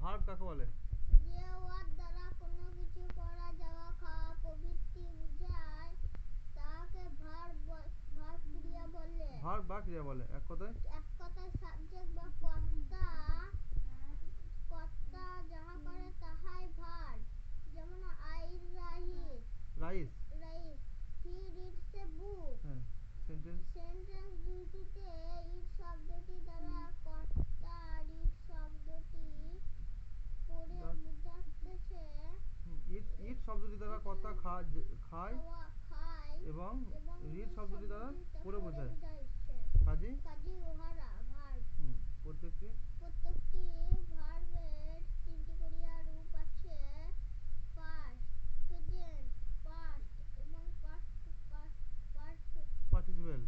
Verb কাকে বলে? যে ওয়ার্ড দ্বারা কোনো কিছু করা যাওয়া খাওয়া প্রভৃতি বোঝায় তাকে ভার্ব ক্রিয়া বলে। ভার্ব বা ক্রিয়া বলে। এক কথায় সাবজেক্ট বা কর্তা কর্তা যাহা করে তাহাই ভার্ব। যেমন I write rice. Write he reads a book. হ্যাঁ, সেন্টেন্স সেন্টেন্স দুটিতে ইট শব্দটি দ্বারা কর্তা রিড শব্দটি পড়ে বোঝাচ্ছে ইট ইট শব্দটি দ্বারা কর্তা খায় খায় এবং এবং রিড শব্দটি দ্বারা পড়ে বোঝায়। বোঝাচ্ছে। কাজী কাজী উহারা ভার্ব। প্রত্যেকটি ভার্বের তিনটি ক্রিয়া রূপ আছে, পাস্ট, প্রেজেন্ট, পাস্ট এবং পার্টিসিপেল।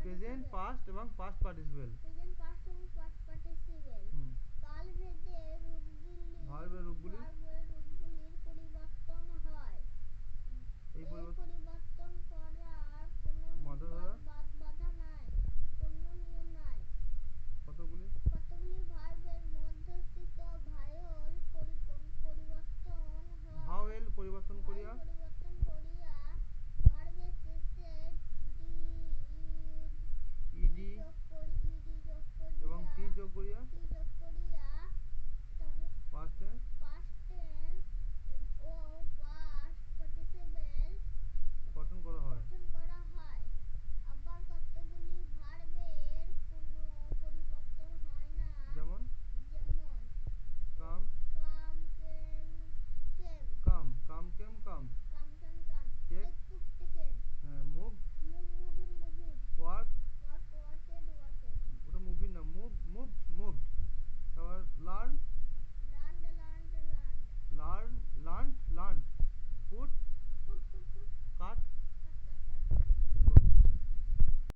প্রেজেন্ট, পাস্ট এবং পাস্ট পার্টিসিপেল। প্রেজেন্ট, পাস্ট এবং পাস্ট পার্টিসিপেল। কালভেদে ভার্বের রূপগুলি রূপগুলির পরিবর্তন হয়। এই এই পরিবর্তন করার কোনো বাধা নাই, কোনো নিয়ম নাই। কতগুলি ভার্বের মধ্যস্থিত ভাওয়েল পরিবর্তন হয়। ভাওয়েল পরিবর্তন করিয়া ভার্বের শেষে ইডি যোগ করিয়া এবং টি যোগ করিয়া পাস্ট টেন্স পাস্ট টেন্স ও পাস্ট পার্টিসিপেল গঠন করা হয়। আবার কতগুলি ভার্বের কোনো পরিবর্তন হয় না। যেমন come come came came come come came come take took taken move moving work worked ওটা মুভিং না মুভড তারপর লার্ন